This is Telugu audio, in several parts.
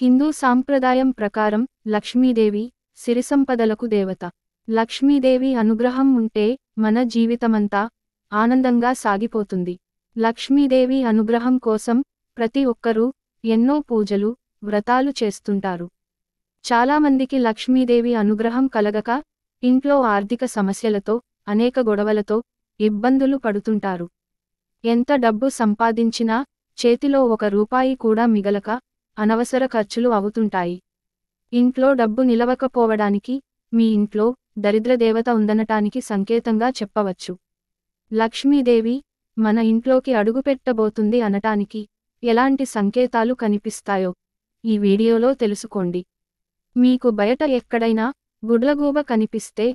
హిందూ సాంప్రదాయం ప్రకారం లక్ష్మీదేవి సిరిసంపదలకు దేవత. లక్ష్మీదేవి అనుగ్రహం ఉంటే మన జీవితమంతా ఆనందంగా సాగిపోతుంది. లక్ష్మీదేవి అనుగ్రహం కోసం ప్రతి ఒక్కరూ ఎన్నో పూజలు, వ్రతాలు చేస్తుంటారు. చాలామందికి లక్ష్మీదేవి అనుగ్రహం కలగక ఇంట్లో ఆర్థిక సమస్యలతో, అనేక గొడవలతో ఇబ్బందులు పడుతుంటారు. ఎంత డబ్బు సంపాదించినా చేతిలో ఒక రూపాయి కూడా మిగలక అనవసర ఖర్చులు అవుతుంటాయి. ఇంట్లో డబ్బు నిలవకపోవడానికి మీ ఇంట్లో దరిద్రదేవత ఉందనటానికి సంకేతంగా చెప్పవచ్చు. లక్ష్మీదేవి మన ఇంట్లోకి అడుగుపెట్టబోతుంది అనటానికి ఎలాంటి సంకేతాలు కనిపిస్తాయో ఈ వీడియోలో తెలుసుకోండి. మీకు బయట ఎక్కడైనా గుడ్లగూబ కనిపిస్తే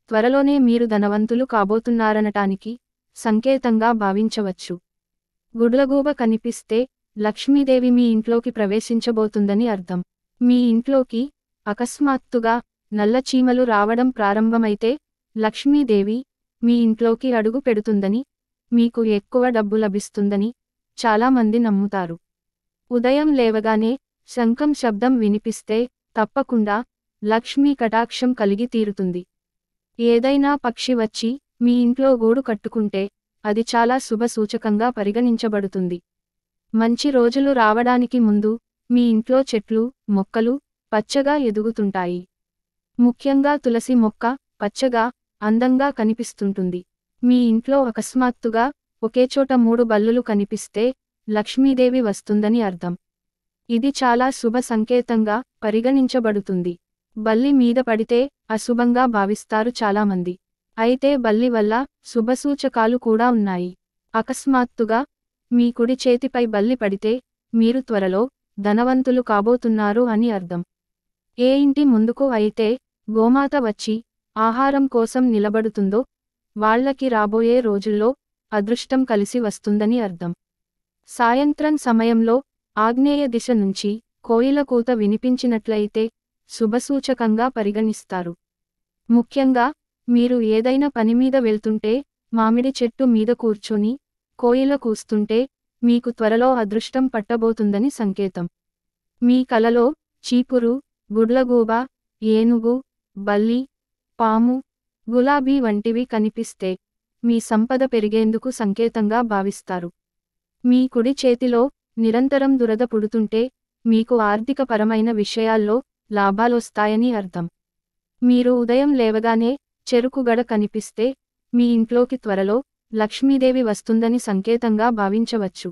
త్వరలోనే మీరు ధనవంతులు కాబోతున్నారనటానికి సంకేతంగా భావించవచ్చు. గుడ్లగూబ కనిపిస్తే లక్ష్మీదేవి మీ ఇంట్లోకి ప్రవేశించబోతుందని అర్థం. మీ ఇంట్లోకి అకస్మాత్తుగా నల్ల చీమలు రావడం ప్రారంభమైతే లక్ష్మీదేవి మీ ఇంట్లోకి అడుగు పెడుతుందని, మీకు ఎక్కువ డబ్బు లభిస్తుందని చాలామంది నమ్ముతారు. ఉదయం లేవగానే శంఖం శబ్దం వినిపిస్తే తప్పకుండా లక్ష్మీ కటాక్షం కలిగి తీరుతుంది. ఏదైనా పక్షి వచ్చి మీ ఇంట్లో గూడు కట్టుకుంటే అది చాలా శుభ సూచకంగా పరిగణించబడుతుంది. మంచి రోజులు రావడానికి ముందు మీ ఇంట్లో చెట్లు, మొక్కలు పచ్చగా ఎదుగుతుంటాయి. ముఖ్యంగా తులసి మొక్క పచ్చగా, అందంగా కనిపిస్తుంటుంది. మీ ఇంట్లో అకస్మాత్తుగా ఒకేచోట 3 బల్లులు కనిపిస్తే లక్ష్మీదేవి వస్తుందని అర్థం. ఇది చాలా శుభ సంకేతంగా పరిగణించబడుతుంది. బల్లి మీద పడితే అశుభంగా భావిస్తారు చాలామంది. అయితే బల్లి వల్ల శుభసూచకాలు కూడా ఉన్నాయి. అకస్మాత్తుగా మీ కుడి చేతిపై బల్లి పడితే మీరు త్వరలో ధనవంతులు కాబోతున్నారు అని అర్థం. ఏ ఇంటి ముందుకు అయితే గోమాత వచ్చి ఆహారం కోసం నిలబడుతుందో వాళ్లకి రాబోయే రోజుల్లో అదృష్టం కలిసి వస్తుందని అర్థం. సాయంత్రం సమయంలో ఆగ్నేయ దిశ నుంచి కోయిల కూత వినిపించినట్లయితే శుభసూచకంగా పరిగణిస్తారు. ముఖ్యంగా మీరు ఏదైనా పనిమీద వెళ్తుంటే మామిడి చెట్టు మీద కూర్చొని కోయిల కూస్తుంటే మీకు త్వరలో అదృష్టం పట్టబోతుందని సంకేతం. మీ కలలో చీపురు, గుడ్లగూబ, ఏనుగు, బల్లి, పాము, గులాబీ వంటివి కనిపిస్తే మీ సంపద పెరిగేందుకు సంకేతంగా భావిస్తారు. మీ కుడి చేతిలో నిరంతరం దురద పుడుతుంటే మీకు ఆర్థికపరమైన విషయాల్లో లాభాలొస్తాయని అర్థం. మీరు ఉదయం లేవగానే చెరుకు గడ కనిపిస్తే మీ ఇంట్లోకి త్వరలో లక్ష్మీదేవి వస్తుందని సంకేతంగా భావించవచ్చు.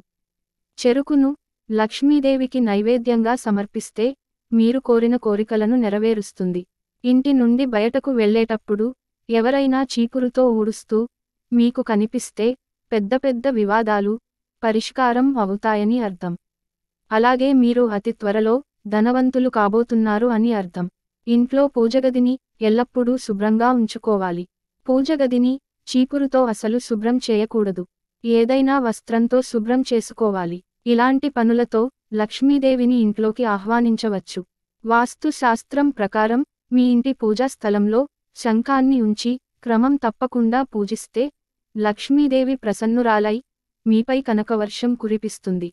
చెరుకును లక్ష్మీదేవికి నైవేద్యంగా సమర్పిస్తే మీరు కోరిన కోరికలను నెరవేరుస్తుంది. ఇంటి నుండి బయటకు వెళ్ళేటప్పుడు ఎవరైనా చీపురుతో ఊడుస్తూ మీకు కనిపిస్తే పెద్ద పెద్ద వివాదాలు పరిష్కారం అవుతాయని అర్థం. అలాగే మీరు అతి త్వరలో ధనవంతులు కాబోతున్నారు అని అర్థం. ఇంట్లో పూజగదిని ఎల్లప్పుడూ శుభ్రంగా ఉంచుకోవాలి. పూజగదిని చీపురుతో అసలు శుభ్రం చేయకూడదు. ఏదైనా వస్త్రంతో శుభ్రం చేసుకోవాలి. ఇలాంటి పనులతో లక్ష్మీదేవిని ఇంట్లోకి ఆహ్వానించవచ్చు. వాస్తు శాస్త్రం ప్రకారం మీ ఇంటి పూజా స్థలంలో శంఖాన్ని ఉంచి క్రమం తప్పకుండా పూజిస్తే లక్ష్మీదేవి ప్రసన్నురాలై మీపై కనకవర్షం కురిపిస్తుంది.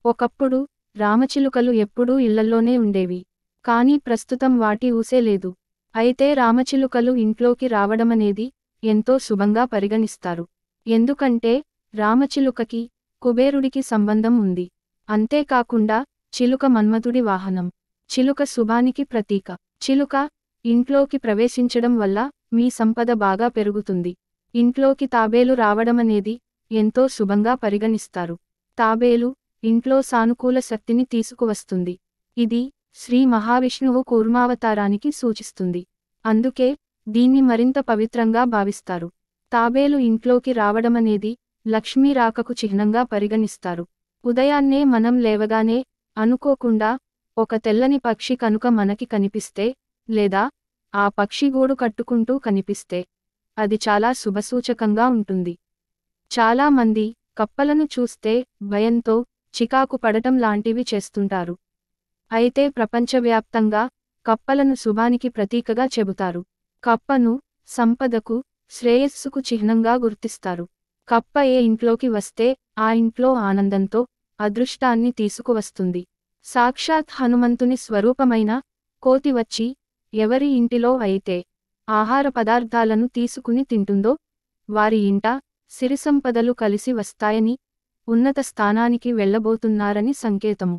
ఒకప్పుడు రామచిలుకలు ఎప్పుడూ ఇళ్లల్లోనే ఉండేవి. కానీ ప్రస్తుతం వాటి ఊసే లేదు. అయితే రామచిలుకలు ఇంట్లోకి రావడమనేది ఎంతో శుభంగా పరిగణిస్తారు. ఎందుకంటే రామచిలుకకి కుబేరుడికి సంబంధం ఉంది. అంతేకాకుండా చిలుక మన్మథుడి వాహనం. చిలుక శుభానికి ప్రతీక. చిలుక ఇంట్లోకి ప్రవేశించడం వల్ల మీ సంపద బాగా పెరుగుతుంది. ఇంట్లోకి తాబేలు రావడమనేది ఎంతో శుభంగా పరిగణిస్తారు. తాబేలు ఇంట్లో సానుకూల శక్తిని తీసుకువస్తుంది. ఇది శ్రీ మహావిష్ణువు కూర్మావతారానికి సూచిస్తుంది. అందుకే దీన్ని మరింత పవిత్రంగా భావిస్తారు. తాబేలు ఇంట్లోకి రావడమనేది లక్ష్మీ రాకకు చిహ్నంగా పరిగణిస్తారు. ఉదయాన్నే మనం లేవగానే అనుకోకుండా ఒక తెల్లని పక్షి కనుక మనకి కనిపిస్తే, లేదా ఆ పక్షి గూడు కట్టుకుంటూ కనిపిస్తే అది చాలా శుభసూచకంగా ఉంటుంది. చాలా మంది కప్పలను చూస్తే భయంతో చికాకు పడటం లాంటివి చేస్తుంటారు. అయితే ప్రపంచవ్యాప్తంగా కప్పలను శుభానికి ప్రతీకగా చెబుతారు. కప్పను సంపదకు, శ్రేయస్సుకు చిహ్నంగా గుర్తిస్తారు. కప్ప ఏ ఇంట్లోకి వస్తే ఆ ఇంట్లో ఆనందంతో, అదృష్టాన్ని తీసుకువస్తుంది. సాక్షాత్ హనుమంతుని స్వరూపమైన కోతి వచ్చి ఎవరి ఇంటిలో అయితే ఆహార పదార్థాలను తీసుకుని తింటుందో వారి ఇంట సిరిసంపదలు కలిసి వస్తాయని, ఉన్నత స్థానానికి వెళ్ళబోతున్నారని సంకేతము.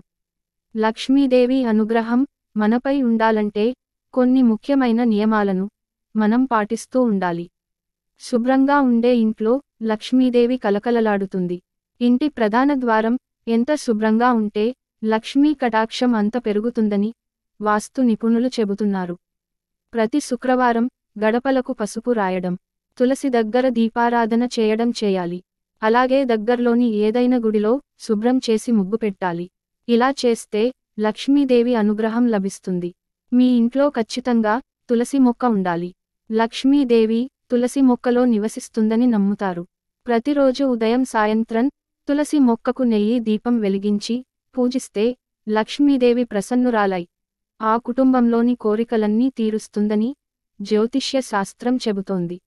లక్ష్మీదేవి అనుగ్రహం మనపై ఉండాలంటే కొన్ని ముఖ్యమైన నియమాలను మనం పాటిస్తూ ఉండాలి. శుభ్రంగా ఉండే ఇంట్లో లక్ష్మీదేవి కలకలలాడుతుంది. ఇంటి ప్రధాన ద్వారం ఎంత శుభ్రంగా ఉంటే లక్ష్మీ కటాక్షం అంత పెరుగుతుందని వాస్తు నిపుణులు చెబుతున్నారు. ప్రతి శుక్రవారం గడపలకు పసుపు రాయడం, తులసి దగ్గర దీపారాధన చేయడం చేయాలి. అలాగే దగ్గర్లోని ఏదైనా గుడిలో శుభ్రం చేసి ముగ్గు పెట్టాలి. ఇలా చేస్తే లక్ష్మీదేవి అనుగ్రహం లభిస్తుంది. మీ ఇంట్లో ఖచ్చితంగా తులసి మొక్క ఉండాలి. లక్ష్మీదేవి తులసి మొక్కలో నివసిస్తుందని నమ్ముతారు. ప్రతిరోజు ఉదయం సాయంత్రం తులసి మొక్కకు నెయ్యి దీపం వెలిగించి పూజిస్తే లక్ష్మీదేవి ప్రసన్నురాలై ఆ కుటుంబంలోని కోరికలన్నీ తీరుస్తుందని జ్యోతిష్య శాస్త్రం చెబుతోంది.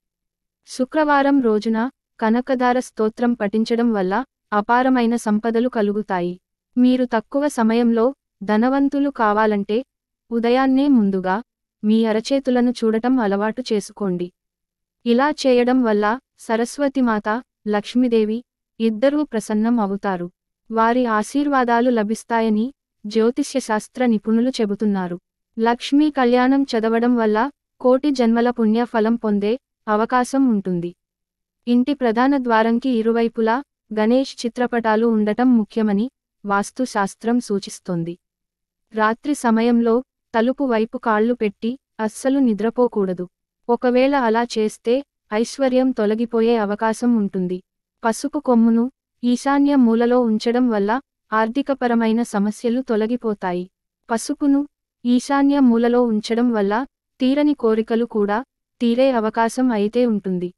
శుక్రవారం రోజున కనకదార స్తోత్రం పఠించడం వల్ల అపారమైన సంపదలు కలుగుతాయి. మీరు తక్కువ సమయంలో ధనవంతులు కావాలంటే ఉదయాన్నే ముందుగా మీ అరచేతులను చూడటం అలవాటు చేసుకోండి. ఇలా చేయడం వల్ల సరస్వతిమాత, లక్ష్మీదేవి ఇద్దరూ ప్రసన్నం అవుతారు. వారి ఆశీర్వాదాలు లభిస్తాయని జ్యోతిష్యశాస్త్ర నిపుణులు చెబుతున్నారు. లక్ష్మీ కళ్యాణం చదవడం వల్ల కోటి జన్మల పుణ్య ఫలం పొందే అవకాశం ఉంటుంది. ఇంటి ప్రధాన ద్వారంకి ఇరువైపులా గణేష్ చిత్రపటాలు ఉండటం ముఖ్యమని వాస్తు శాస్త్రం సూచిస్తోంది. రాత్రి సమయంలో తలుపు వైపు కాళ్ళు పెట్టి అస్సలు నిద్రపోకూడదు. ఒకవేళ అలా చేస్తే ఐశ్వర్యం తొలగిపోయే అవకాశం ఉంటుంది. పసుపు కొమ్మును ఈశాన్య మూలలో ఉంచడం వల్ల ఆర్థికపరమైన సమస్యలు తొలగిపోతాయి. పసుపును ఈశాన్య మూలలో ఉంచడం వల్ల తీరని కోరికలు కూడా తీరే అవకాశం అయితే ఉంటుంది.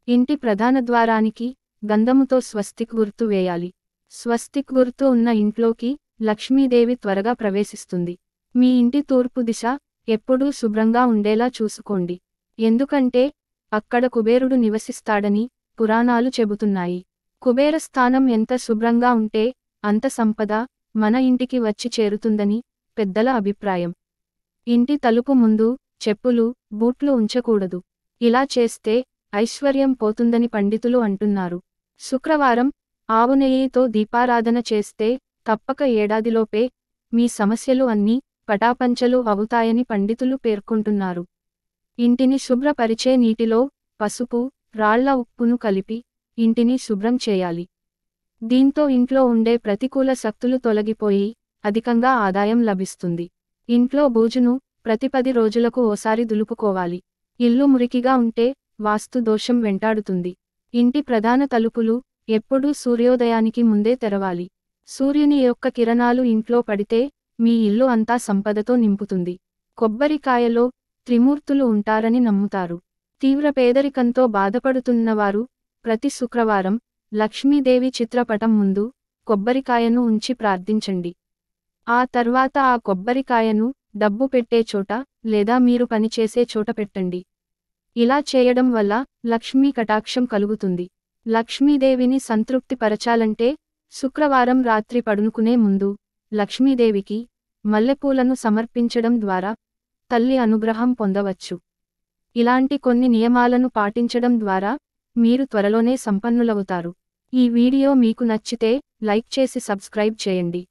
ఇంటి ప్రధాన ద్వారానికి గంధముతో స్వస్తిక్ గుర్తు వేయాలి. స్వస్తిక్ గుర్తు ఉన్న ఇంట్లోకి లక్ష్మీదేవి త్వరగా ప్రవేశిస్తుంది. మీ ఇంటి తూర్పు దిశ ఎప్పుడూ శుభ్రంగా ఉండేలా చూసుకోండి. ఎందుకంటే అక్కడ కుబేరుడు నివసిస్తాడని పురాణాలు చెబుతున్నాయి. కుబేర స్థానం ఎంత శుభ్రంగా ఉంటే అంత సంపద మన ఇంటికి వచ్చి చేరుతుందని పెద్దల అభిప్రాయం. ఇంటి తలుపు ముందు చెప్పులు, బూట్లు ఉంచకూడదు. ఇలా చేస్తే ఐశ్వర్యం పోతుందని పండితులు అంటున్నారు. శుక్రవారం ఆవు నెయ్యితో దీపారాధన చేస్తే తప్పక ఏడాదిలోపే మీ సమస్యలు అన్నీ పటాపంచలు అవుతాయని పండితులు పేర్కొంటున్నారు. ఇంటిని శుభ్రపరిచే నీటిలో పసుపు, రాళ్ల ఉప్పును కలిపి ఇంటిని శుభ్రం చేయాలి. దీంతో ఇంట్లో ఉండే ప్రతికూల శక్తులు తొలగిపోయి అధికంగా ఆదాయం లభిస్తుంది. ఇంట్లో బూజును ప్రతి 10 రోజులకు ఓసారి దులుపుకోవాలి. ఇల్లు మురికిగా ఉంటే వాస్తు దోషం వెంటాడుతుంది. ఇంటి ప్రధాన తలుపులు ఎప్పుడూ సూర్యోదయానికి ముందే తెరవాలి. సూర్యుని యొక్క కిరణాలు ఇంట్లో పడితే మీ ఇల్లు అంతా సంపదతో నింపుతుంది. కొబ్బరికాయలో త్రిమూర్తులు ఉంటారని నమ్ముతారు. తీవ్ర పేదరికంతో బాధపడుతున్నవారు ప్రతి శుక్రవారం లక్ష్మీదేవి చిత్రపటం ముందు కొబ్బరికాయను ఉంచి ప్రార్థించండి. ఆ తర్వాత ఆ కొబ్బరికాయను డబ్బు పెట్టే చోట లేదా మీరు పనిచేసే చోట పెట్టండి. ఇలా చేయడం వల్ల లక్ష్మీ కటాక్షం కలుగుతుంది. లక్ష్మీదేవిని సంతృప్తిపరచాలంటే శుక్రవారం రాత్రి పడుకునే ముందు లక్ష్మీదేవికి మల్లెపూలను సమర్పించడం ద్వారా తల్లి అనుగ్రహం పొందవచ్చు. ఇలాంటి కొన్ని నియమాలను పాటించడం ద్వారా మీరు త్వరలోనే సంపన్నులవుతారు. ఈ వీడియో మీకు నచ్చితే లైక్ చేసి సబ్స్క్రైబ్ చేయండి.